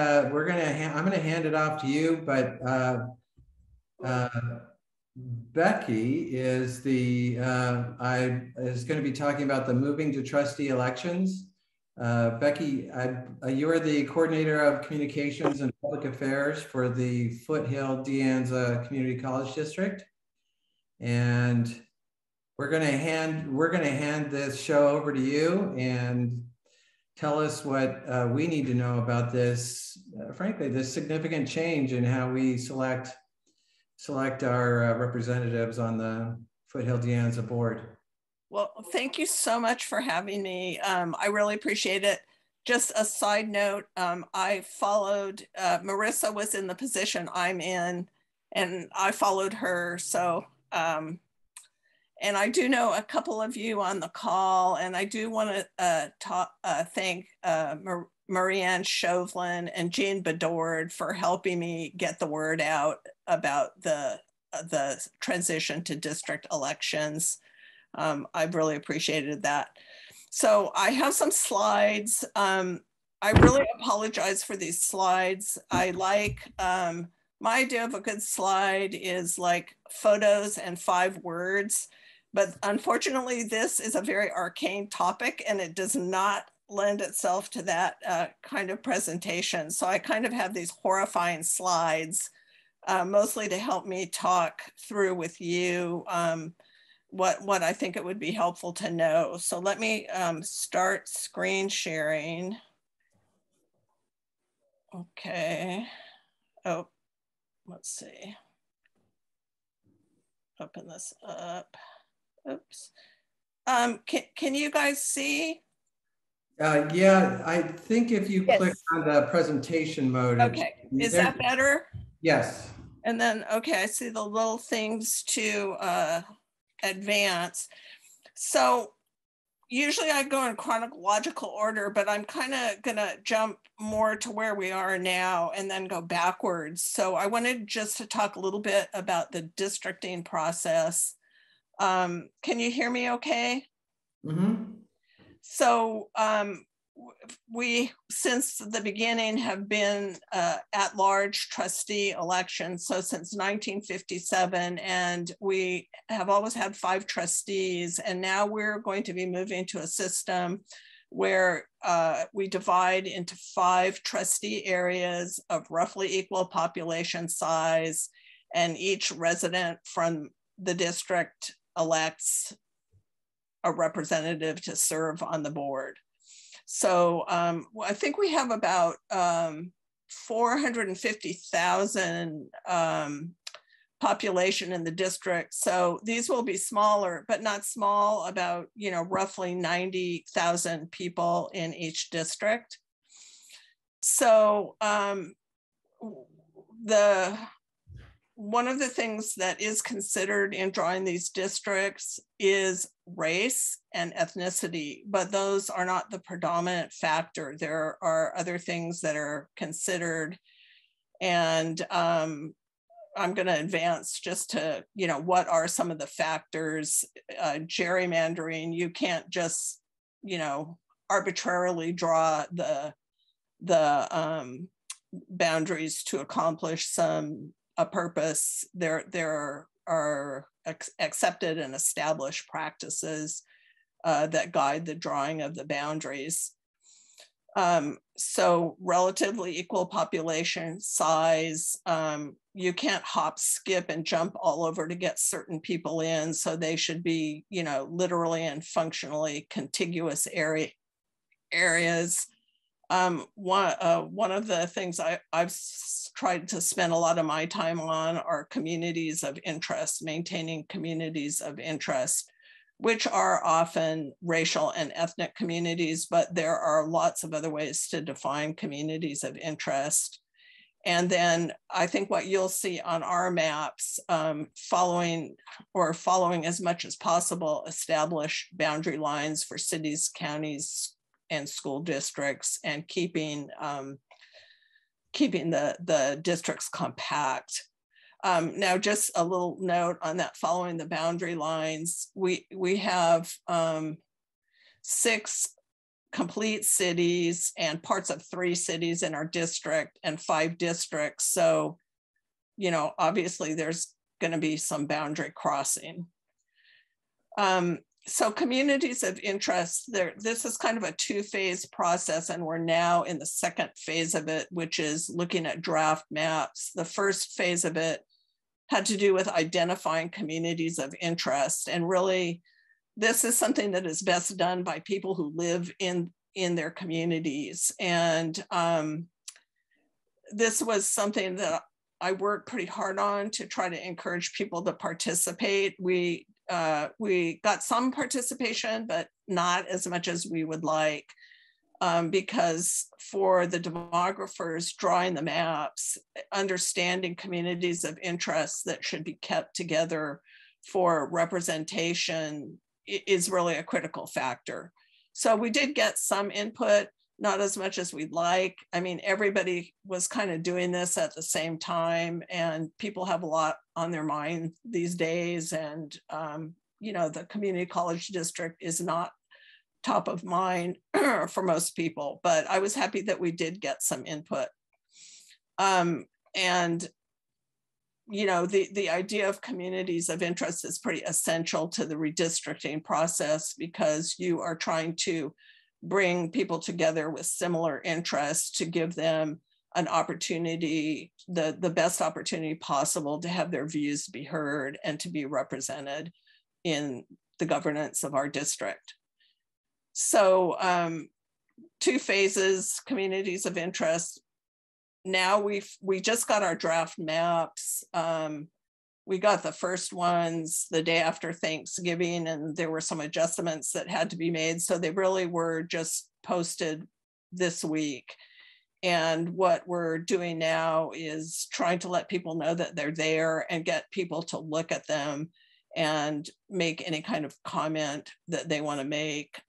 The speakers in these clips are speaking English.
I'm going to hand it off to you, but Becky is is going to be talking about the moving to trustee elections. Becky, you are the coordinator of communications and public affairs for the Foothill-De Anza Community College District, and we're going to hand this show over to you and tell us what we need to know about this. Frankly, this significant change in how we select our representatives on the Foothill-De Anza board. Well, thank you so much for having me. I really appreciate it. Just a side note, I followed, Marissa was in the position I'm in, and I followed her. So, and I do know a couple of you on the call, and I do want to thank Marianne Chauvelin and Jean Bedord for helping me get the word out about the transition to district elections. I've really appreciated that. So I have some slides. I really apologize for these slides. I like, my idea of a good slide is like photos and 5 words, but unfortunately this is a very arcane topic and it does not lend itself to that kind of presentation. So I kind of have these horrifying slides, mostly to help me talk through with you what I think it would be helpful to know. So let me start screen sharing. Okay. Oh, let's see. Open this up. Oops. Can you guys see? Yeah, I think if you click on the presentation mode. Okay, is that better? Yes. And then, okay, I see the little things to advance. So usually I go in chronological order, but I'm kind of gonna jump more to where we are now and then go backwards. So I wanted just to talk a little bit about the districting process. Can you hear me okay? Mm-hmm. So we, since the beginning, have been at-large trustee elections. So since 1957, and we have always had 5 trustees. And now we're going to be moving to a system where we divide into 5 trustee areas of roughly equal population size, and each resident from the district elects a representative to serve on the board. So I think we have about 450,000 population in the district. So these will be smaller, but not small, about, you know, roughly 90,000 people in each district. So one of the things that is considered in drawing these districts is race and ethnicity, but those are not the predominant factor. There are other things that are considered, and I'm going to advance just to, you know, what are some of the factors. Gerrymandering, you can't just, you know, arbitrarily draw the boundaries to accomplish a purpose. There are accepted and established practices that guide the drawing of the boundaries. So relatively equal population size, you can't hop, skip, and jump all over to get certain people in. So they should be, you know, literally and functionally contiguous areas. One of the things I've tried to spend a lot of my time on are communities of interest, maintaining communities of interest, which are often racial and ethnic communities, but there are lots of other ways to define communities of interest. And then I think what you'll see on our maps, following as much as possible established boundary lines for cities, counties, and school districts, and keeping the districts compact. Now, just a little note on that, following the boundary lines, we have 6 complete cities and parts of 3 cities in our district and 5 districts. So, you know, obviously there's going to be some boundary crossing. So communities of interest, this is kind of a 2-phase process, and we're now in the 2nd phase of it, which is looking at draft maps. The 1st phase of it had to do with identifying communities of interest, and really this is something that is best done by people who live in their communities. And this was something that I worked pretty hard on to try to encourage people to participate. We got some participation, but not as much as we would like, because for the demographers drawing the maps, understanding communities of interest that should be kept together for representation is really a critical factor. So we did get some input, not as much as we'd like. I mean, everybody was kind of doing this at the same time, and people have a lot on their mind these days. And, you know, the community college district is not top of mind for most people, but I was happy that we did get some input. And, you know, the idea of communities of interest is pretty essential to the redistricting process, because you are trying to bring people together with similar interests to give them an opportunity, the best opportunity possible to have their views be heard and to be represented in the governance of our district. So 2 phases, communities of interest. Now we just got our draft maps. We got the first ones the day after Thanksgiving, and there were some adjustments that had to be made. So they really were just posted this week. And what we're doing now is trying to let people know that they're there and get people to look at them and make any kind of comment that they want to make.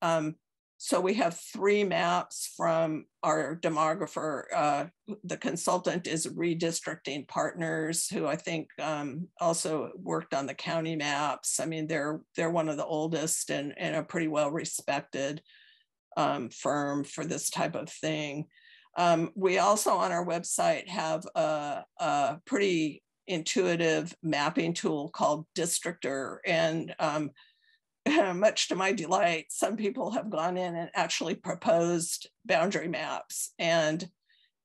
So we have 3 maps from our demographer. The consultant is Redistricting Partners, who I think also worked on the county maps. I mean, they're one of the oldest and a pretty well respected firm for this type of thing. We also on our website have a pretty intuitive mapping tool called Districtor, and much to my delight, some people have gone in and actually proposed boundary maps. And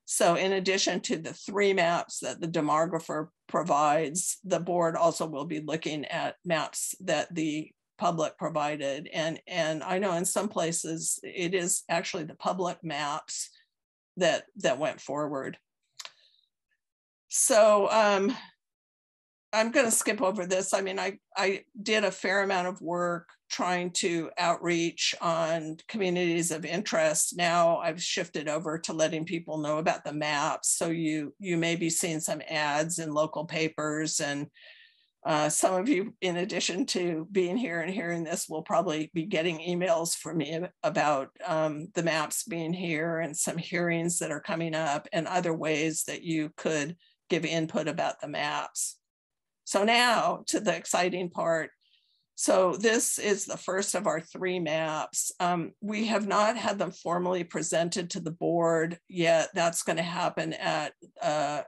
so in addition to the 3 maps that the demographer provides, the board also will be looking at maps that the public provided. And I know in some places it is actually the public maps that went forward. So I'm going to skip over this. I mean, I did a fair amount of work trying to outreach on communities of interest. Now I've shifted over to letting people know about the maps. So you may be seeing some ads in local papers, and some of you, in addition to being here and hearing this, will probably be getting emails from me about the maps being here and some hearings that are coming up and other ways that you could give input about the maps. So now to the exciting part. So this is the first of our 3 maps. We have not had them formally presented to the board yet. That's going to happen at a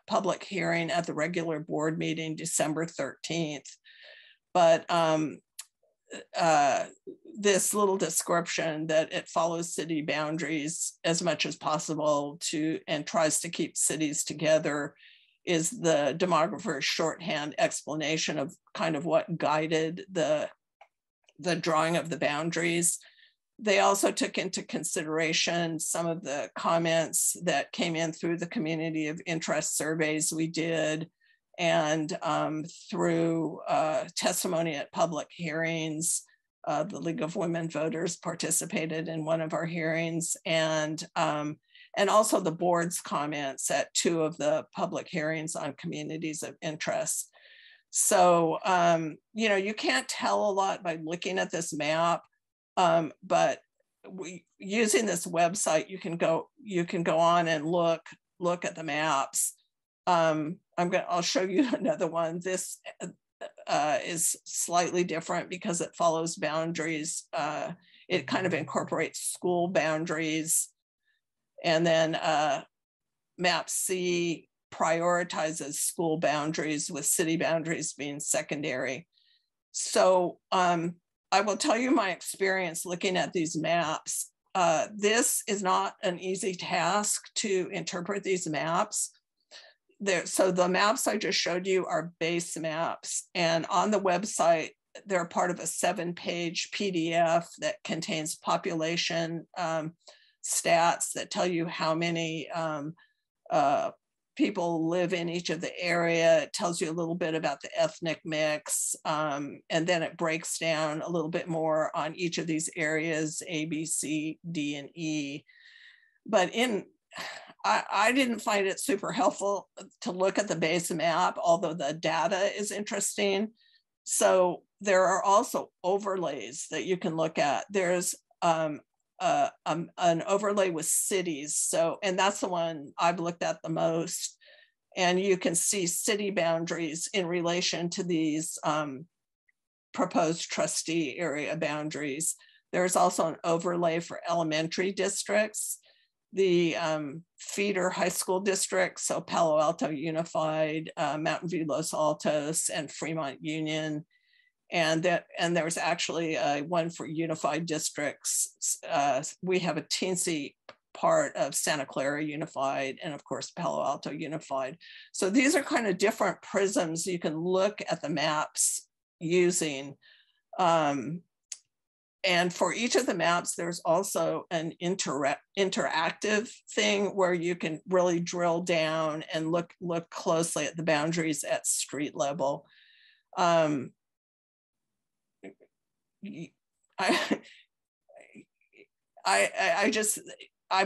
public hearing at the regular board meeting, December 13th. But this little description that it follows city boundaries as much as possible and tries to keep cities together is the demographer's shorthand explanation of kind of what guided the drawing of the boundaries. They also took into consideration some of the comments that came in through the community of interest surveys we did, and through testimony at public hearings. The League of Women Voters participated in one of our hearings, and also the board's comments at 2 of the public hearings on communities of interest. So, you know, you can't tell a lot by looking at this map, but using this website, you can go on and look at the maps. I'll show you another one. This is slightly different because it follows boundaries it kind of incorporates school boundaries. And then map C prioritizes school boundaries, with city boundaries being secondary. So I will tell you my experience looking at these maps. This is not an easy task to interpret these maps. So the maps I just showed you are base maps, and on the website, they're part of a 7-page PDF that contains population stats that tell you how many people live in each of the area. It tells you a little bit about the ethnic mix, and then it breaks down a little bit more on each of these areas, A, B, C, D, and E. But I didn't find it super helpful to look at the base map, although the data is interesting. So there are also overlays that you can look at. There's an overlay with cities. So, and that's the one I've looked at the most. And you can see city boundaries in relation to these proposed trustee area boundaries. There's also an overlay for elementary districts, the feeder high school districts, so Palo Alto Unified, Mountain View Los Altos, and Fremont Union. And there's actually one for unified districts. We have a teensy part of Santa Clara Unified, and of course Palo Alto Unified. So these are kind of different prisms you can look at the maps using. And for each of the maps, there's also an interactive thing where you can really drill down and look closely at the boundaries at street level. I've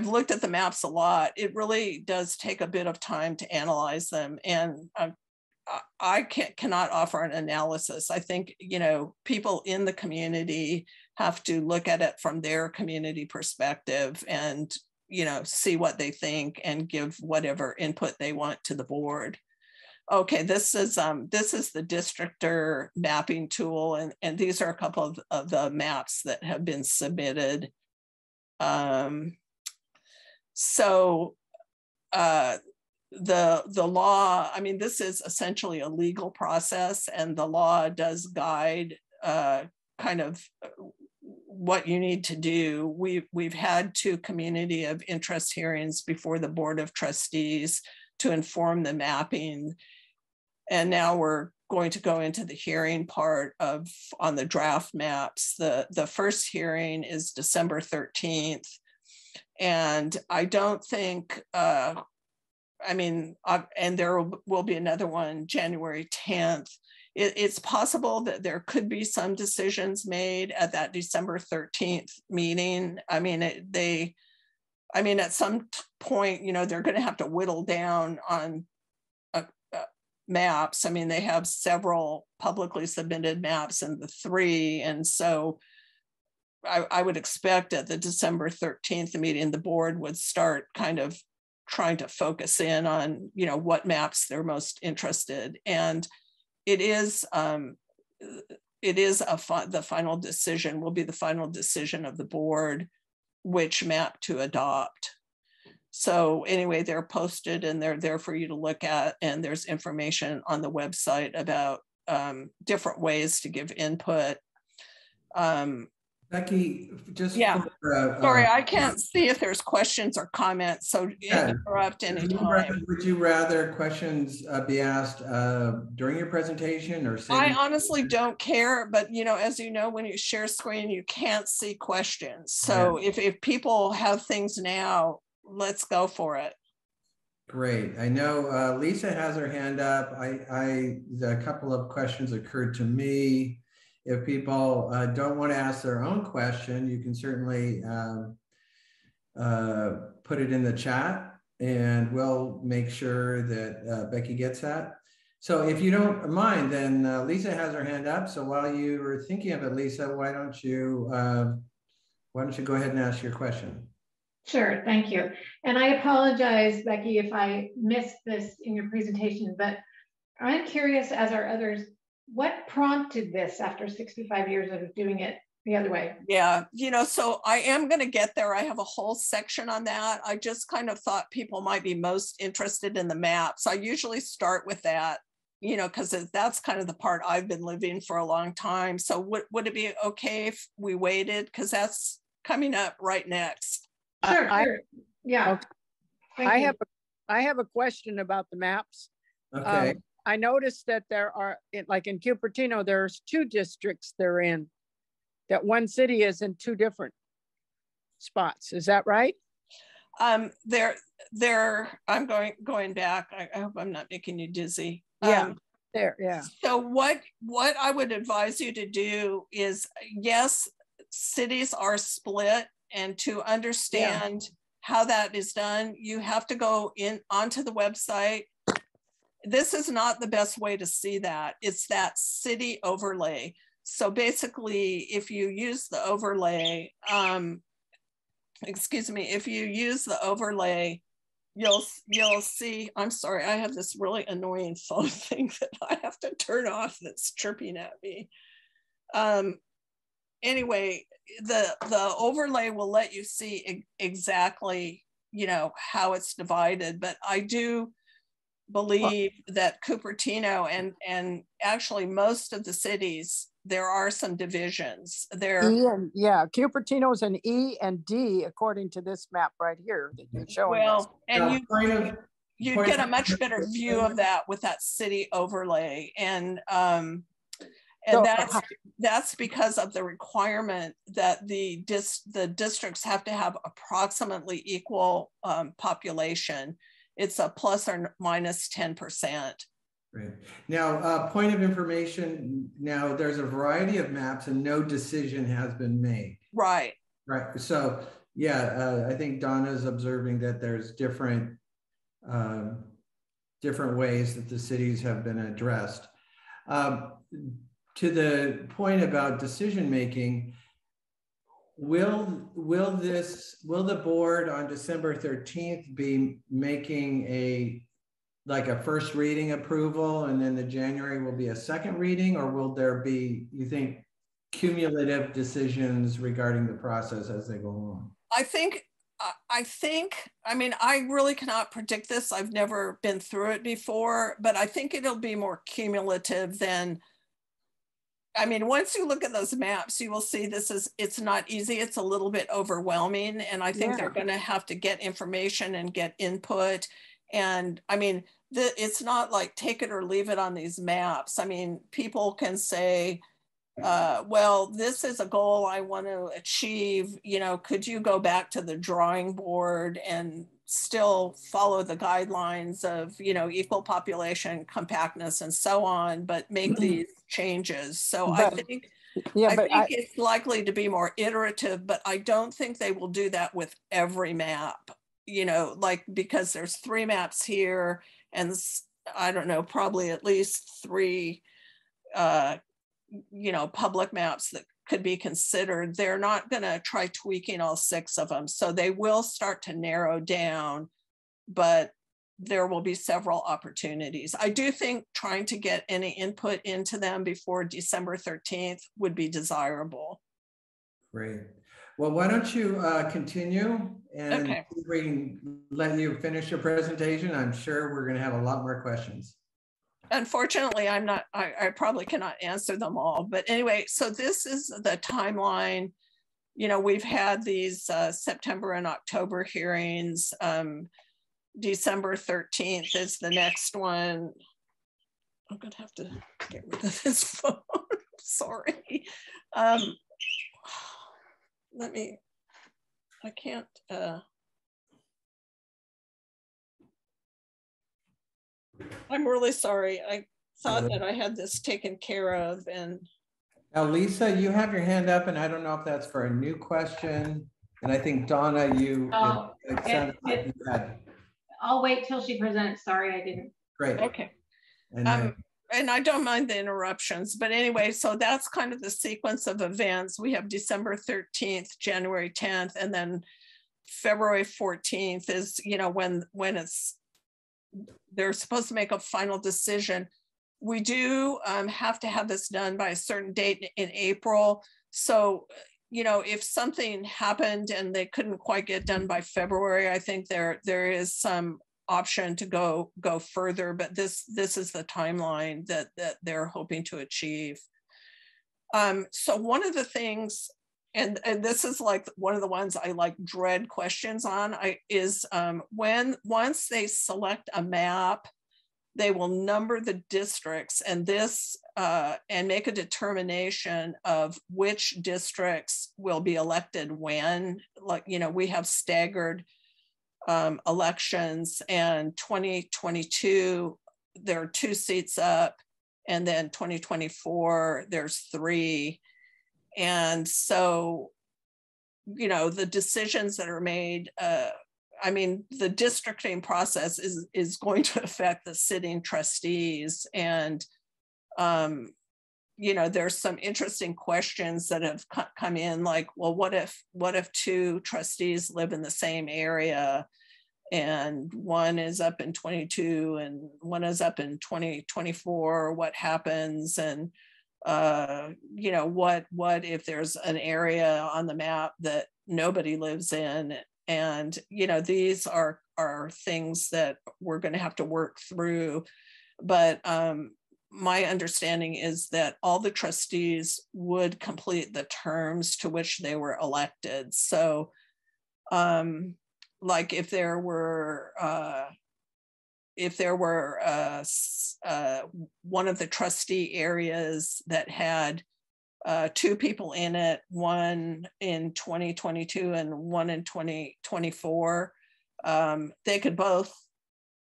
looked at the maps a lot. It really does take a bit of time to analyze them, and I cannot offer an analysis. I think, you know, people in the community have to look at it from their community perspective and, you know, see what they think and give whatever input they want to the board. Okay, this is the Districtor mapping tool, and these are a couple of the maps that have been submitted. The law, I mean, this is essentially a legal process, and the law does guide kind of what you need to do. We've had 2 community of interest hearings before the Board of Trustees to inform the mapping. And now we're going to go into the hearing part on the draft maps. The first hearing is December 13th. And I don't think, and there will be another one January 10th. It's possible that there could be some decisions made at that December 13th meeting. I mean, at some point, you know, they're going to have to whittle down on maps. I mean, they have several publicly submitted maps in the 3. And so I would expect at the December 13th meeting, the board would start kind of trying to focus in on, you know, what maps they're most interested. And it is the final decision, will be the final decision of the board, which map to adopt. So anyway, they're posted and they're there for you to look at, and there's information on the website about different ways to give input. Becky, just sorry, I can't see if there's questions or comments, so interrupt anytime. Would you rather questions be asked during your presentation, or I honestly don't care, but you know, as you know, when you share screen, you can't see questions. So if people have things now, let's go for it. Great. I know Lisa has her hand up. A couple of questions occurred to me. If people don't want to ask their own question, you can certainly put it in the chat, and we'll make sure that Becky gets that. So if you don't mind, then Lisa has her hand up. So while you were thinking of it, Lisa, why don't you go ahead and ask your question? Sure, thank you. And I apologize, Becky, if I missed this in your presentation, but I'm curious, as are others, what prompted this after 65 years of doing it? the other way. Yeah, you know, so I am going to get there. I have a whole section on that. I just kind of thought people might be most interested in the map. So I usually start with that, you know, because that's kind of the part I've been living for a long time. So would it be okay if we waited? Because that's coming up right next. Sure, sure. Yeah. Okay. Thank you. I have a question about the maps. Okay. I noticed that there are, like in Cupertino, there's 2 districts they're in, that one city is in 2 different spots. Is that right? I'm going back. I hope I'm not making you dizzy. Yeah, yeah. So what I would advise you to do is, yes, cities are split, and to understand how that is done, you have to go onto the website. This is not the best way to see that. It's that city overlay. So basically, if you use the overlay, if you use the overlay, you'll see, I'm sorry, I have this really annoying phone thing that I have to turn off that's chirping at me. Anyway, the overlay will let you see exactly, you know, how it's divided. But I do believe that Cupertino and actually most of the cities, there are some divisions there. Cupertino is an E and D according to this map right here that you're showing us. And you get a much better view of that with that city overlay. And that's because of the requirement that the districts have to have approximately equal population. It's a plus or minus 10%. Right. Now, point of information, now there's a variety of maps and no decision has been made. Right. Right. So yeah, I think Donna's observing that there's different ways that the cities have been addressed. To the point about decision making, will the board on December 13th be making a first reading approval, and then the January will be a second reading, or will there be, you think, cumulative decisions regarding the process as they go along? I mean, I really cannot predict this. I've never been through it before, but I think it'll be more cumulative than, I mean, once you look at those maps, you will see it's not easy. It's a little bit overwhelming. And I think they're going to have to get information and get input. And I mean, it's not like take it or leave it on these maps. I mean, people can say, well, this is a goal I want to achieve. You know, could you go back to the drawing board and still follow the guidelines of, you know, equal population, compactness, and so on, but make these changes. So I think it's likely to be more iterative, but I don't think they will do that with every map, you know, like, because there's 3 maps here, and I don't know, probably at least 3, you know, public maps that could be considered. They're not going to try tweaking all 6 of them. So they will start to narrow down, but there will be several opportunities. I do think trying to get any input into them before December 13th would be desirable. Great. Well, why don't you continue, and we can let you finish your presentation. I'm sure we're going to have a lot more questions. Unfortunately, I probably cannot answer them all, but anyway, so this is the timeline. You know, we've had these September and October hearings. December 13th is the next one. I'm gonna have to get rid of this phone. Sorry. I can't. I'm really sorry. I thought that I had this taken care of. And now, Lisa, you have your hand up, and I don't know if that's for a new question. And I think Donna, I'll wait till she presents. Sorry, I didn't. Great. Okay. And I don't mind the interruptions, but anyway, so that's kind of the sequence of events. We have December 13th, January 10th, and then February 14th is, you know, when they're supposed to make a final decision. We do have to have this done by a certain date in April. So, you know, if something happened and they couldn't quite get done by February, I think there is some option to go further, but this is the timeline that they're hoping to achieve. So one of the things, and this is like one of the ones I like dread questions on, is once they select a map, they will number the districts and make a determination of which districts will be elected when. Like, you know, we have staggered elections, and 2022, there are 2 seats up, and then 2024, there's 3. And so, you know, the decisions that are made, I mean, the districting process is going to affect the sitting trustees. And, you know, there's some interesting questions that have come in, like, well, what if 2 trustees live in the same area and one is up in 22 and one is up in 2024, what happens? And, you know, what if there's an area on the map that nobody lives in? And, you know, these are things that we're going to have to work through. But my understanding is that all the trustees would complete the terms to which they were elected. So, like if there were one of the trustee areas that had 2 people in it, one in 2022 and one in 2024, they could both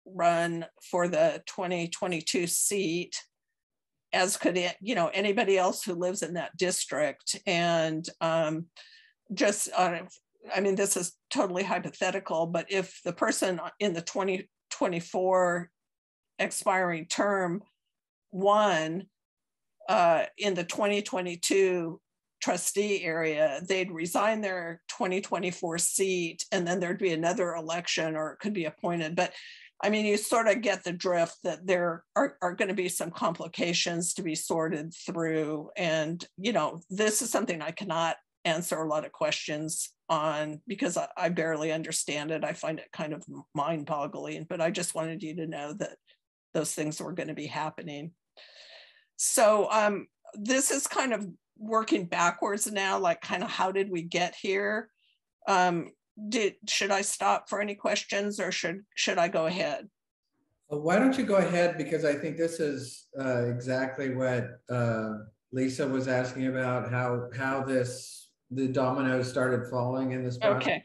run for the 2022 seat, as could, you know, anybody else who lives in that district. And I mean, this is totally hypothetical, but if the person in the 2024 expiring term won in the 2022 trustee area, they'd resign their 2024 seat, and then there'd be another election, or it could be appointed. But I mean, you sort of get the drift that there are going to be some complications to be sorted through. And, you know, this is something I cannot answer a lot of questions on because I barely understand it. I find it kind of mind-boggling, but I just wanted you to know that those things were going to be happening. So this is kind of working backwards now, like kind of how did we get here? Should I stop for any questions, or should I go ahead? Well, why don't you go ahead, because I think this is exactly what Lisa was asking about, how the dominoes started falling in this process.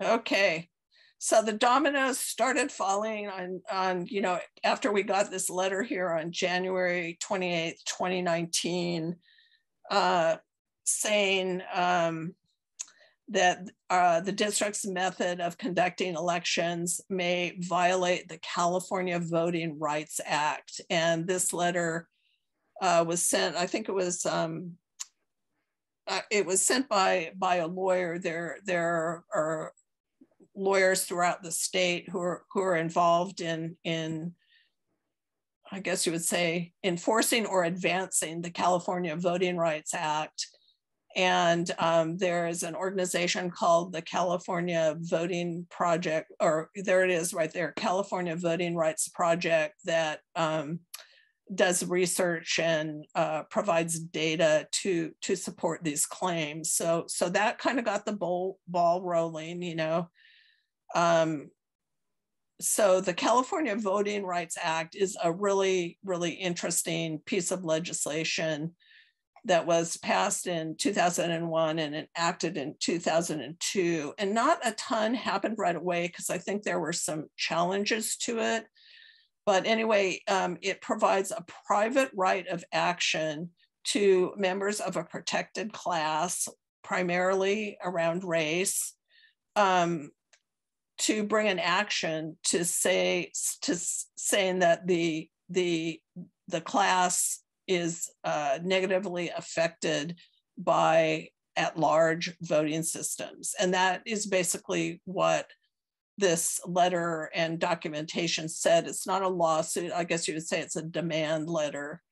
Okay. So the dominoes started falling on, you know, after we got this letter here on January 28th, 2019, saying that the district's method of conducting elections may violate the California Voting Rights Act. And this letter was sent, I think it was sent by a lawyer. There are lawyers throughout the state who are involved in, I guess you would say, enforcing or advancing the California Voting Rights Act. And there is an organization called the California Voting Project, or there it is right there, California Voting Rights Project, that does research and provides data to support these claims. So that kind of got the ball rolling, you know. So the California Voting Rights Act is a really, really interesting piece of legislation that was passed in 2001 and enacted in 2002. And not a ton happened right away because I think there were some challenges to it. But anyway, it provides a private right of action to members of a protected class, primarily around race, to bring an action to saying that the class is negatively affected by at-large voting systems. And that is basically what this letter and documentation said. It's not a lawsuit. I guess you would say it's a demand letter.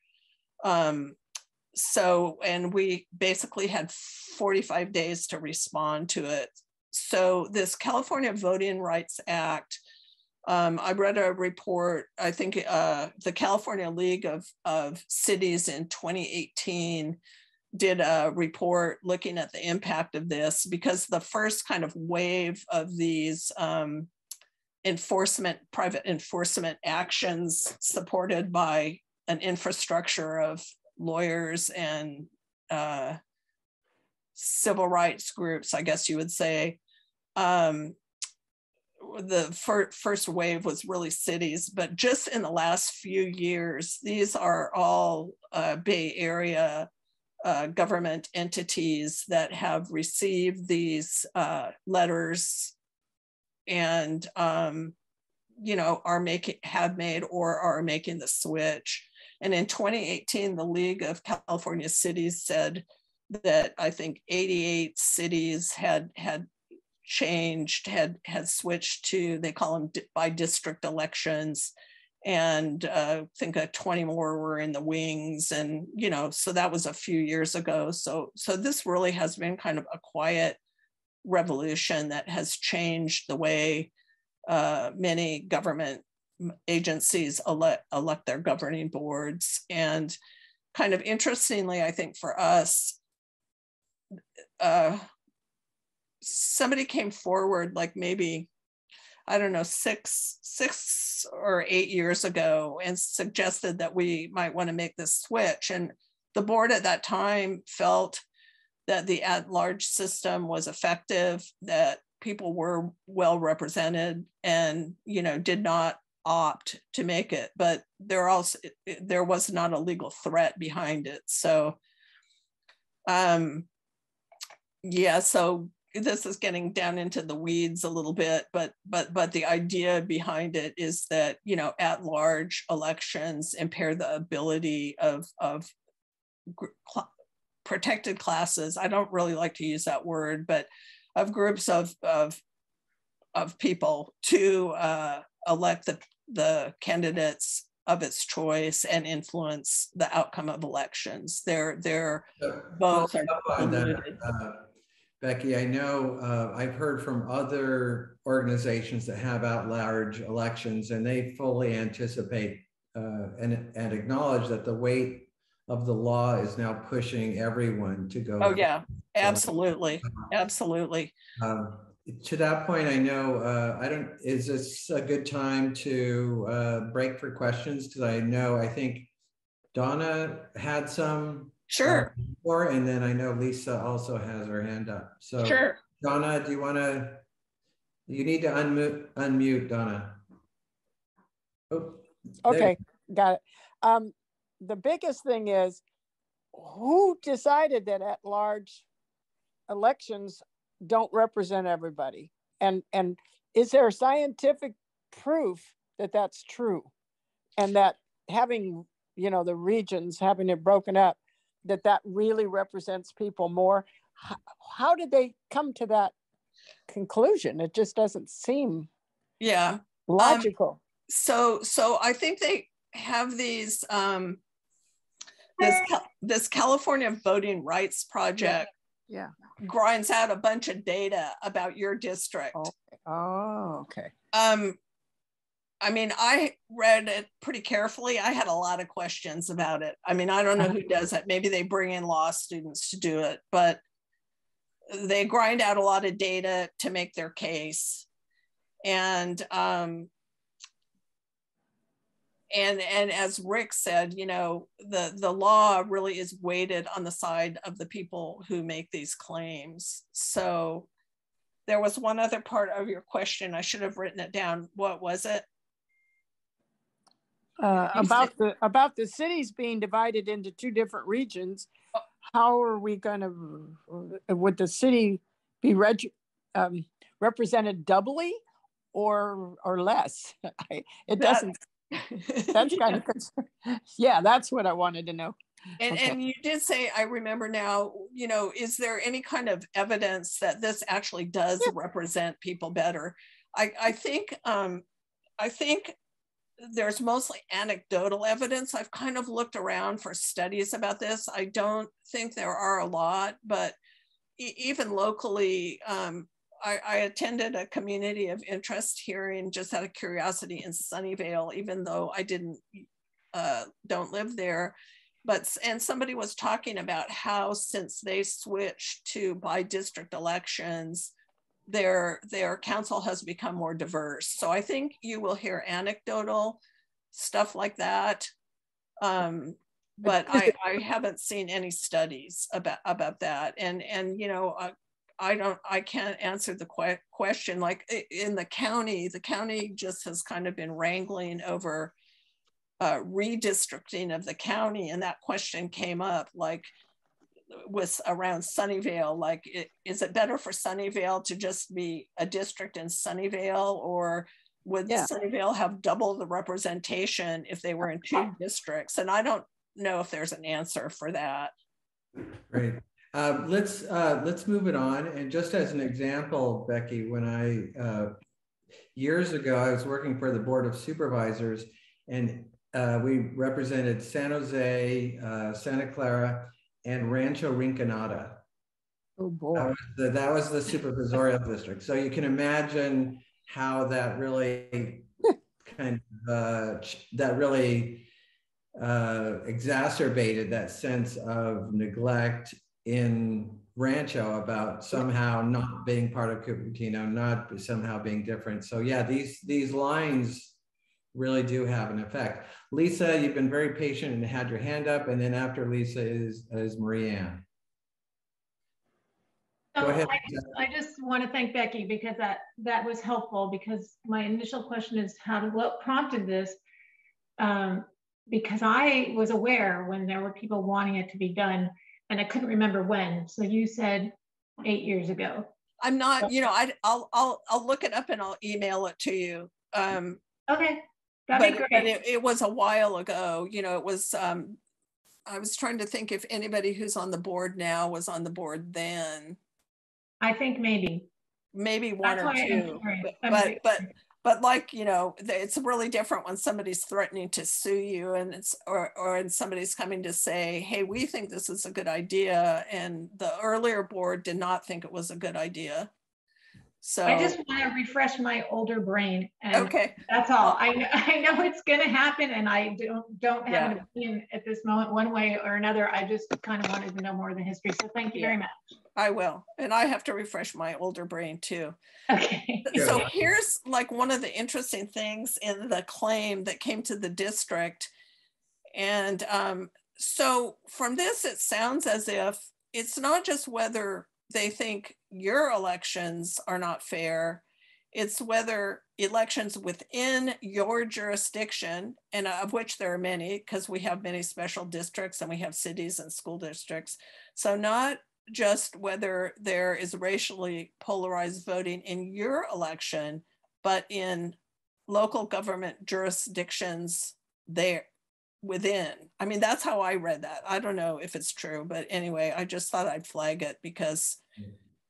and we basically had 45 days to respond to it. So this California Voting Rights Act, I read a report, I think the California League of Cities in 2018 did a report looking at the impact of this, because the first kind of wave of these private enforcement actions supported by an infrastructure of lawyers and civil rights groups, I guess you would say. The first wave was really cities, but just in the last few years, these are all Bay Area government entities that have received these letters and have made or are making the switch. And in 2018, the League of California Cities said that I think 88 cities had switched to, they call them by district elections. And I think 20 more were in the wings. And, so that was a few years ago. So this really has been kind of a quiet revolution that has changed the way many government agencies elect their governing boards. And kind of interestingly, I think for us, somebody came forward like maybe, I don't know, 6 or 8 years ago and suggested that we might want to make this switch. And the board at that time felt that the at-large system was effective, that people were well represented and, did not opt to make it, but there was not a legal threat behind it. So, so this is getting down into the weeds a little bit, but the idea behind it is that, at-large elections impair the ability of protected classes. I don't really like to use that word, but of groups of people to elect the candidates of its choice and influence the outcome of elections. They're both are diluted. Becky, I know I've heard from other organizations that have at-large elections, and they fully anticipate and acknowledge that the weight of the law is now pushing everyone to go. Oh yeah, absolutely, absolutely. To that point, I know, is this a good time to break for questions? Because I think Donna had some. Sure. And then I know Lisa also has her hand up. So sure. Donna, you need to unmute Donna. Oh, okay, got it. The biggest thing is, who decided that at-large elections don't represent everybody? And is there scientific proof that that's true? And that having, the regions, having it broken up, that really represents people more? How did they come to that conclusion? It just doesn't seem logical. So I think they have these, this California Voting Rights Project grinds out a bunch of about your district. Okay. I mean, I read it pretty carefully. I had a lot of questions about it. I mean, I don't know who does it. Maybe they bring in law students to do it, but they grind out a lot of data to make their case. And as Rick said, the law really is weighted on the side of the people who make these claims. So there was one other part of your question. I should have written it down. What was it? About the cities being divided into two different regions. How are we going to, would the city be represented doubly or less? That's kind of concerned. Yeah, that's what I wanted to know. And you did say, I remember now, is there any kind of evidence that this actually does represent people better? I think there's mostly anecdotal evidence. I've kind of looked around for studies about this. I don't think there are a lot, but even locally, I attended a community of interest hearing just out of curiosity in Sunnyvale, even though I don't live there. And somebody was talking about how since they switched to by district elections, their council has become more diverse. So I think you will hear anecdotal stuff like that. But I haven't seen any studies about that. And I can't answer the question. Like in the county just has kind of been wrangling over redistricting of the county, and that question came up, like was around Sunnyvale, like is it better for Sunnyvale to just be a district in Sunnyvale, or would Sunnyvale have double the representation if they were in 2 districts? And I don't know if there's an answer for that. Great. Let's move it on. And just as an example, Becky, when I years ago I was working for the Board of Supervisors, and we represented San Jose, Santa Clara, and Rancho Rinconada. Oh boy. That was the supervisorial district. So you can imagine how that really exacerbated that sense of neglect in Rancho about somehow not being part of Cupertino, not somehow being different. So yeah, these lines really do have an effect. Lisa, you've been very patient and had your hand up, and then after Lisa is Marie-Ann. So go ahead. I just want to thank Becky, because that was helpful, because my initial question is what prompted this? Because I was aware when there were people wanting it to be done, and I couldn't remember when. So you said 8 years ago. I'm not, I'll look it up and I'll email it to you. Okay. That'd be great. But it was a while ago. It was, I was trying to think if anybody who's on the board now was on the board then. I think maybe 1 or 2. But like, it's really different when somebody's threatening to sue you, and or somebody's coming to say, hey, we think this is a good idea. And the earlier board did not think it was a good idea. So I just want to refresh my older brain, and okay, that's all. I know it's going to happen, and I don't have an opinion at this moment one way or another. I just kind of wanted to know more of the history. So thank you very much. I will, and I have to refresh my older brain too. Okay. So here's like one of the interesting things in the claim that came to the district, and so from this, it sounds as if it's not just whether they think your elections are not fair, it's whether elections within your jurisdiction, and of which there are many, because we have many special districts and we have cities and school districts. So not just whether there is racially polarized voting in your election, but in local government jurisdictions there within. I mean, that's how I read that. I don't know if it's true, but anyway, I just thought I'd flag it, because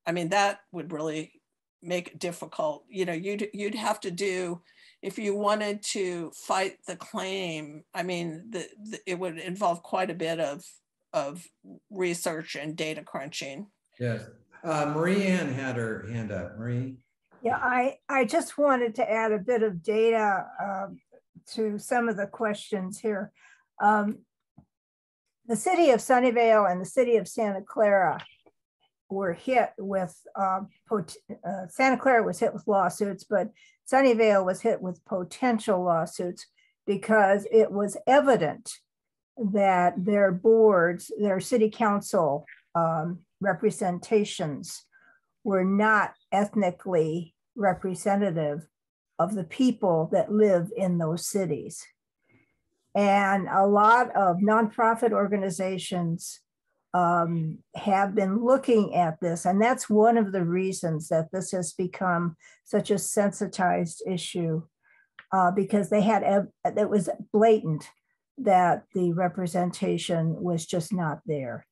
I mean, that would really make it difficult. You'd have to do, if you wanted to fight the claim, I mean, it would involve quite a bit of research and data crunching. Yes. Marie-Ann had her hand up. Marie? Yeah, I just wanted to add a bit of data to some of the questions here. The city of Sunnyvale and the city of Santa Clara were hit with, Santa Clara was hit with lawsuits, but Sunnyvale was hit with potential lawsuits, because it was evident that their boards, their city council representations were not ethnically representative of the people that live in those cities. And a lot of nonprofit organizations have been looking at this. And that's one of the reasons that this has become such a sensitized issue, because they had, it was blatant that the representation was just not there.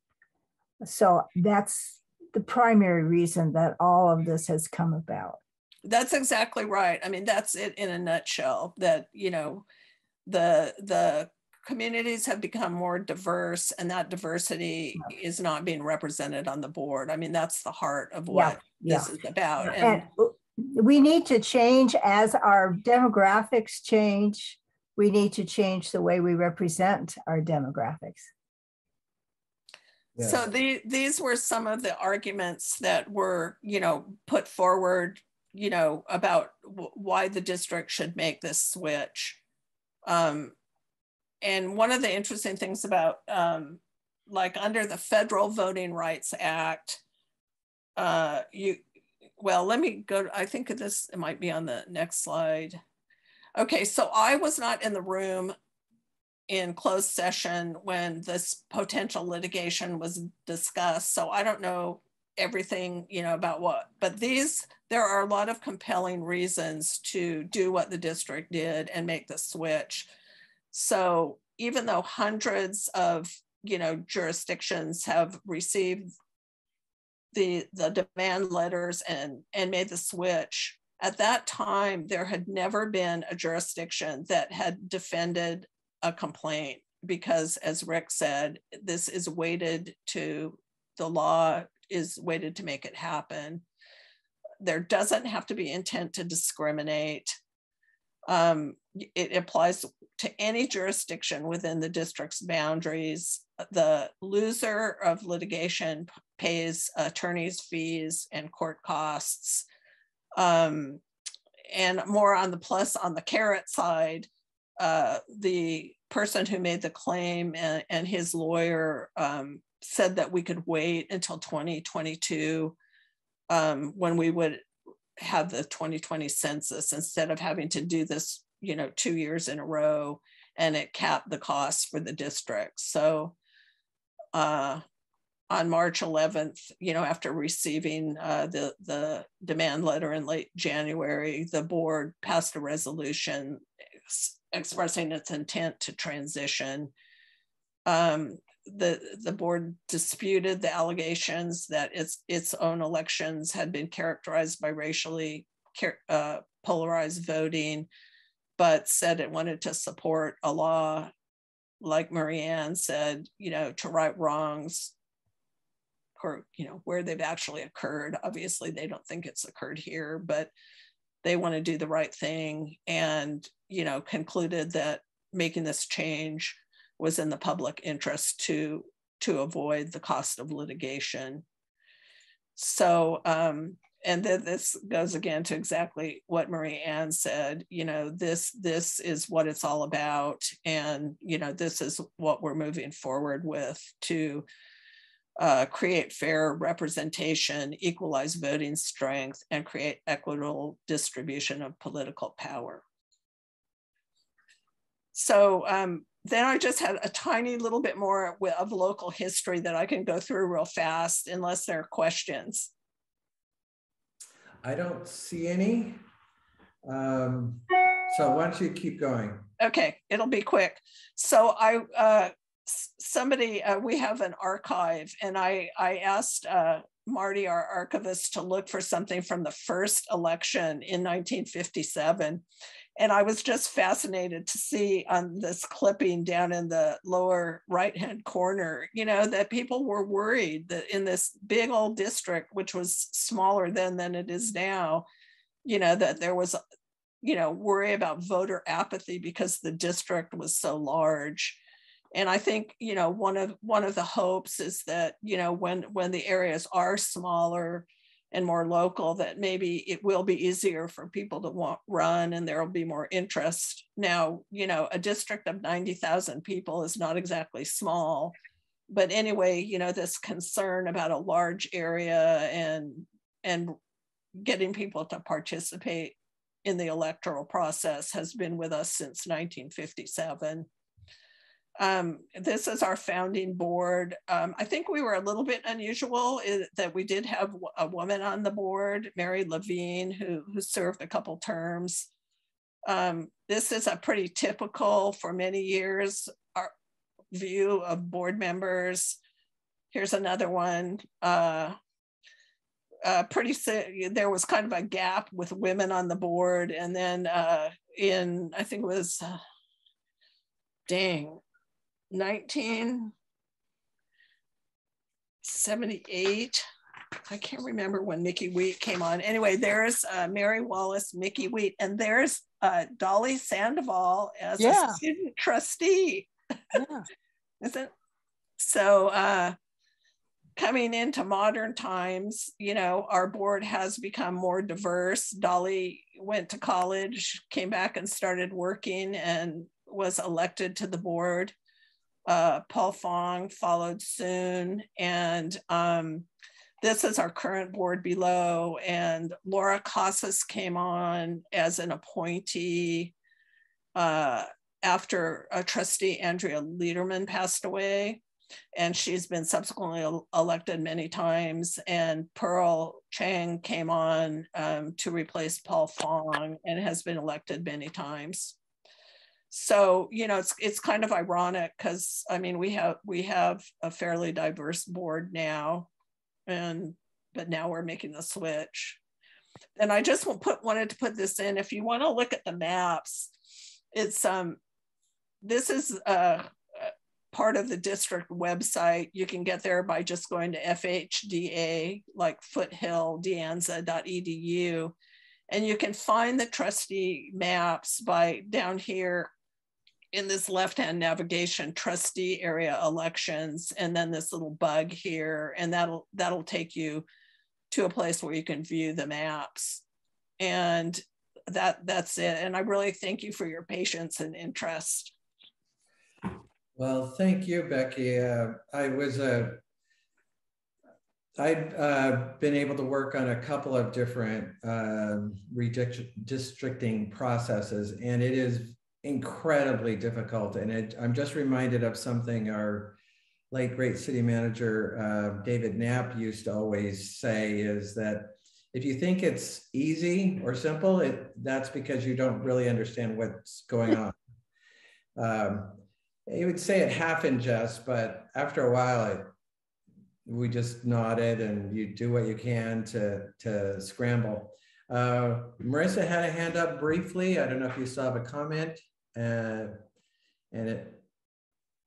So that's the primary reason that all of this has come about. That's exactly right. I mean, that's it in a nutshell, that, the communities have become more diverse, and that diversity is not being represented on the board. I mean, that's the heart of what this is about. And we need to change as our demographics change. We need to change the way we represent our demographics. So these were some of the arguments that were, put forward, about why the district should make this switch. And one of the interesting things about, like under the Federal Voting Rights Act, let me go, I think it might be on the next slide. Okay, so I was not in the room in closed session when this potential litigation was discussed. So I don't know everything, about what, but there are a lot of compelling reasons to do what the district did and make the switch. So even though hundreds of, jurisdictions have received the demand letters and made the switch, at that time, there had never been a jurisdiction that had defended a complaint, because as Rick said, this is weighted to, the law is weighted to make it happen. There doesn't have to be intent to discriminate. It applies to any jurisdiction within the district's boundaries. The loser of litigation pays attorney's fees and court costs. And more on the carrot side, the person who made the claim and his lawyer said that we could wait until 2022 when we would have the 2020 census, instead of having to do this, 2 years in a row, and it capped the costs for the district. So on March 11th, after receiving the demand letter in late January, the board passed a resolution expressing its intent to transition. The board disputed the allegations that its own elections had been characterized by racially polarized voting, but said it wanted to support a law, like Marianne said, to right wrongs, or where they've actually occurred. Obviously, they don't think it's occurred here, but they want to do the right thing, and concluded that making this change was in the public interest to avoid the cost of litigation. So, and then this goes again to exactly what Marie Ann said, this is what it's all about. And, this is what we're moving forward with to create fair representation, equalize voting strength, and create equitable distribution of political power. So then I just had a tiny little bit more of local history that I can go through real fast, unless there are questions. I don't see any. So why don't you keep going? Okay, it'll be quick. So we have an archive, and I asked Marty, our archivist, to look for something from the first election in 1957. And I was just fascinated to see on this clipping down in the lower right-hand corner, that people were worried that in this big old district, which was smaller then than it is now, that there was, worry about voter apathy because the district was so large. And I think, one of the hopes is that, when the areas are smaller and more local, that maybe it will be easier for people to run, and there will be more interest. Now, a district of 90,000 people is not exactly small, but anyway, this concern about a large area and getting people to participate in the electoral process has been with us since 1957. This is our founding board. I think we were a little bit unusual in that we did have a woman on the board, Mary Levine, who served a couple terms. This is a pretty typical, for many years, our view of board members. Here's another one. There was kind of a gap with women on the board, and then I think it was dang, 1978. I can't remember when Mickey Wheat came on. Anyway, there's Mary Wallace, Mickey Wheat, and there's Dolly Sandoval as a student trustee. Yeah. Isn't so coming into modern times, you know, our board has become more diverse. Dolly went to college, came back and started working and was elected to the board. Paul Fong followed soon. And this is our current board below. And Laura Casas came on as an appointee after trustee Andrea Lederman passed away. And she's been subsequently elected many times. And Pearl Chang came on to replace Paul Fong and has been elected many times. So, you know, it's kind of ironic because I mean, we have a fairly diverse board now, but now we're making the switch. And I just wanted to put this in. If you want to look at the maps, it's this is part of the district website. You can get there by just going to FHDA, like Foothill-De, and you can find the trustee maps by down here in this left-hand navigation, trustee area elections, and then this little bug here, and that'll take you to a place where you can view the maps. And that's it. And I really thank you for your patience and interest. Well, thank you, Becky. I've been able to work on a couple of different redistricting processes, and it is incredibly difficult. And I'm just reminded of something our late great city manager, David Knapp, used to always say, is that if you think it's easy or simple, that's because you don't really understand what's going on. He would say it half in jest, but after a while, we just nodded and you do what you can to scramble. Marissa had a hand up briefly. I don't know if you still have a comment.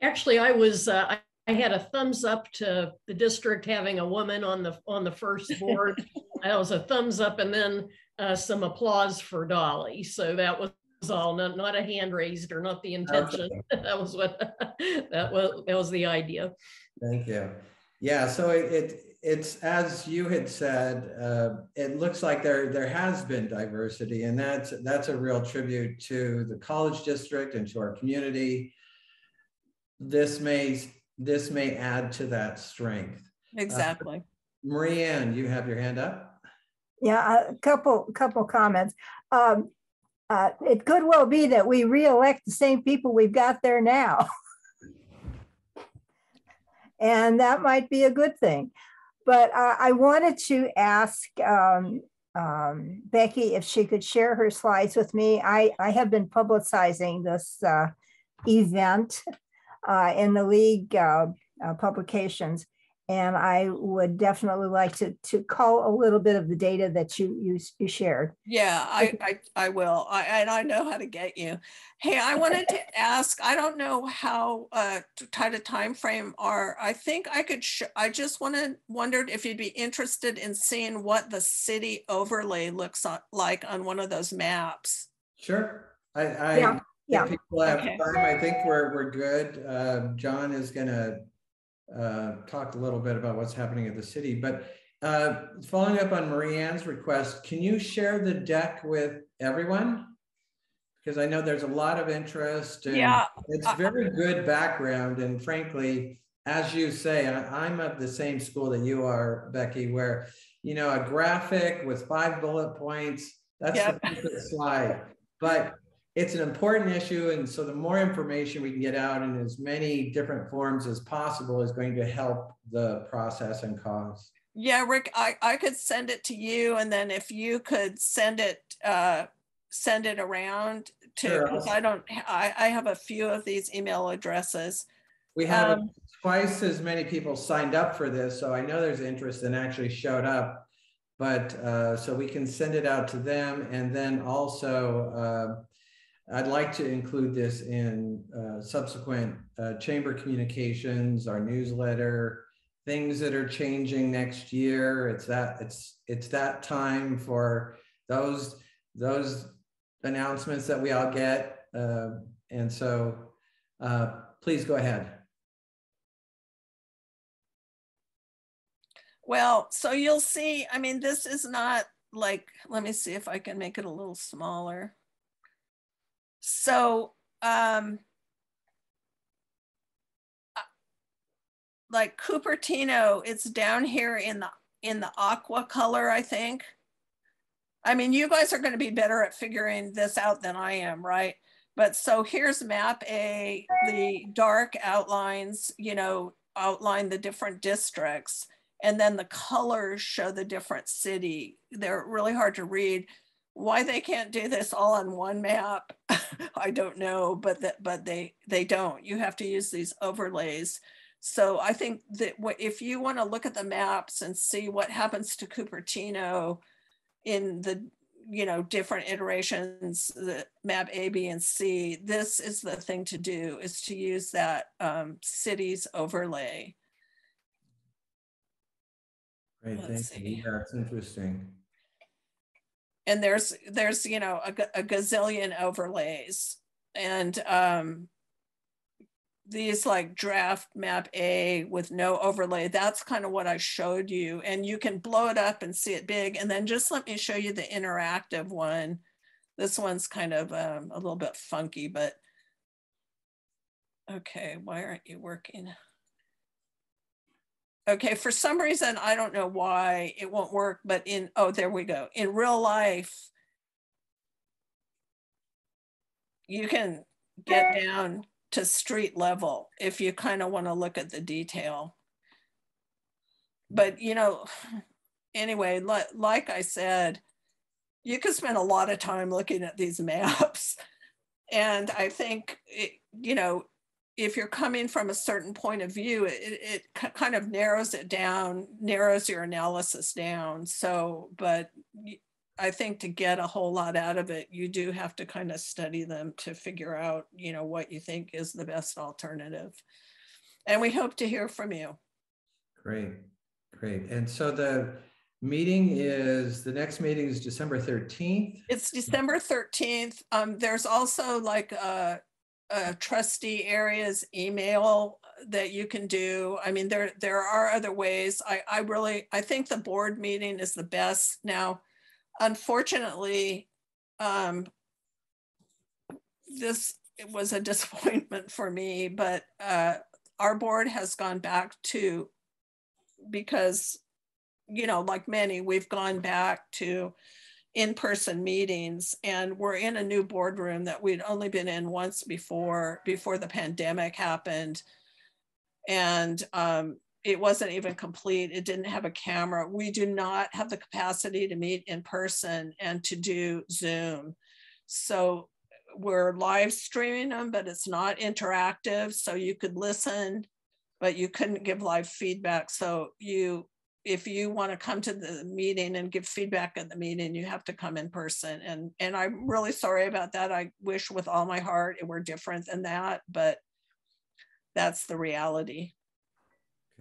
Actually, I was I had a thumbs up to the district having a woman on the first board. That was a thumbs up, and then some applause for Dolly. So that was all, not a hand raised or not the intention. Okay. That was the idea. Thank you. Yeah, so it's as you had said, it looks like there has been diversity, and that's a real tribute to the college district and to our community. This may add to that strength. Exactly. Marianne, you have your hand up. Yeah, a couple comments. It could well be that we re-elect the same people we've got there now. And that might be a good thing. But I wanted to ask Becky if she could share her slides with me. I have been publicizing this event in the league publications, and I would definitely like to call a little bit of the data that you shared. Yeah, I will. I know how to get you. Hey, I wanted to ask, I don't know how tight a time frame are. I think I could, I just wondered if you'd be interested in seeing what the city overlay looks like on one of those maps. Sure. Yeah. People have time. I think we're good. John is gonna talk a little bit about what's happening at the city, but following up on Marianne's request, can you share the deck with everyone? Because I know there's a lot of interest, and yeah, it's very good background. And frankly, as you say, I'm of the same school that you are, Becky, where, you know, a graphic with 5 bullet points, that's the perfect slide. But it's an important issue, and so the more information we can get out in as many different forms as possible is going to help the process and cause. Yeah, Rick, I could send it to you, and then if you could send it around to, because sure. I have a few of these email addresses. We have twice as many people signed up for this, so I know there's interest and actually showed up. But so we can send it out to them, and then also I'd like to include this in subsequent chamber communications, our newsletter, things that are changing next year. It's that time for those announcements that we all get. And so please go ahead. Well, so you'll see, I mean, this is not like, let me see if I can make it a little smaller. So, like Cupertino, it's down here in the aqua color, I think. I mean, you guys are going to be better at figuring this out than I am, right? But so here's map A, the dark outlines, you know, outline the different districts, and then the colors show the different city. They're really hard to read. Why they can't do this all on one map, I don't know, but they don't. You have to use these overlays. So I think that if you want to look at the maps and see what happens to Cupertino in the, you know, different iterations, the map A, B, and C, this is the thing to do, is to use that cities overlay. Great, thank you. Yeah, that's interesting. And there's you know, a gazillion overlays, and these like draft map A with no overlay, that's kind of what I showed you. And you can blow it up and see it big. And then just let me show you the interactive one. This one's kind of a little bit funky, but okay, why aren't you working? Okay, for some reason, I don't know why it won't work, but oh, there we go. In real life, you can get down to street level if you kind of want to look at the detail. But, you know, anyway, like I said, you could spend a lot of time looking at these maps. And I think, you know, if you're coming from a certain point of view, it kind of narrows it down, narrows your analysis down. So, but I think to get a whole lot out of it, you do have to kind of study them to figure out, you know, what you think is the best alternative. And we hope to hear from you. Great, great. And so the next meeting is December 13th. It's December 13th. There's also like a trustee areas email that you can do. I mean, there are other ways. I think the board meeting is the best. Now, unfortunately, this was a disappointment for me, but our board has gone back to, because, you know, like many, we've gone back to in-person meetings, and we're in a new boardroom that we'd only been in once before the pandemic happened. And it wasn't even complete. It didn't have a camera. We do not have the capacity to meet in person and to do Zoom. So we're live streaming them, but it's not interactive. So you could listen, but you couldn't give live feedback. So if you want to come to the meeting and give feedback at the meeting, you have to come in person. And I'm really sorry about that. I wish with all my heart it were different than that, but that's the reality.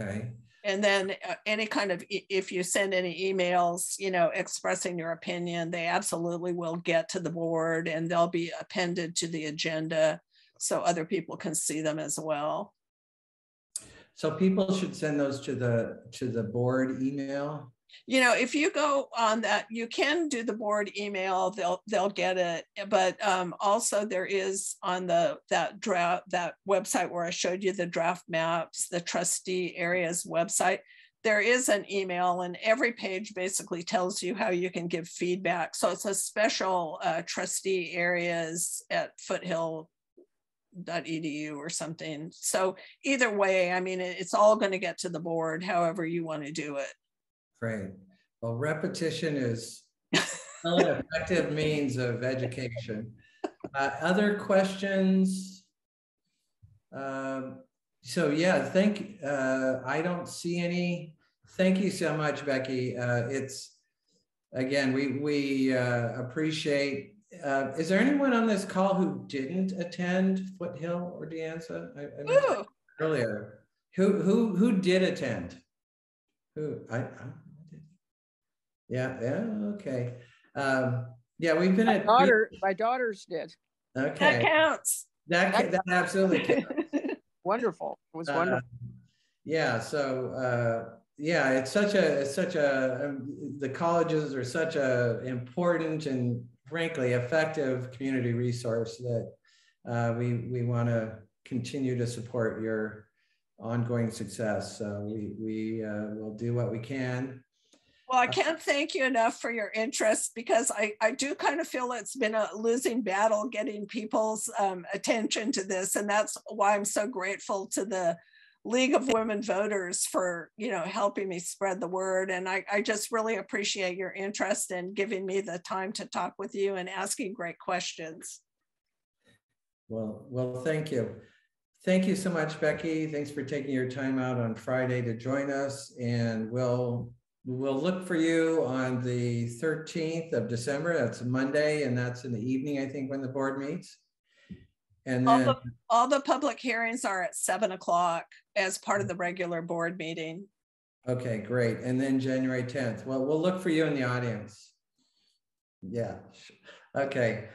Okay. And then any kind of, if you send any emails, you know, expressing your opinion, they absolutely will get to the board, and they'll be appended to the agenda so other people can see them as well. So people should send those to the board email. You know, if you go on that, you can do the board email, they'll get it. But also there is on that website where I showed you the draft maps, the trustee areas website, there is an email, and every page basically tells you how you can give feedback. So it's a special trustee areas at Foothill.edu or something. So either way, I mean, it's all going to get to the board, however you want to do it. Great. Well, repetition is still an effective means of education. Other questions? So yeah, I don't see any. Thank you so much, Becky. It's, again, we appreciate is there anyone on this call who didn't attend Foothill or De Anza? I mentioned earlier. Who did attend? Who? Yeah. Okay. Yeah, we've been at my daughters did. Okay. That counts. That absolutely counts. Wonderful. It was wonderful. Yeah. So yeah, it's such a the colleges are such a important and frankly effective community resource that we want to continue to support your ongoing success. So we will do what we can. Well, I can't thank you enough for your interest, because I do kind of feel it's been a losing battle getting people's attention to this. And that's why I'm so grateful to the League of Women Voters for, helping me spread the word. And I just really appreciate your interest in giving me the time to talk with you and asking great questions. Well, thank you. Thank you so much, Becky. Thanks for taking your time out on Friday to join us. And we'll look for you on the 13th of December. That's a Monday, and that's in the evening, I think, when the board meets. And then all the public hearings are at 7 o'clock as part of the regular board meeting. Okay, great. And then January 10th. Well, we'll look for you in the audience. Yeah. Okay.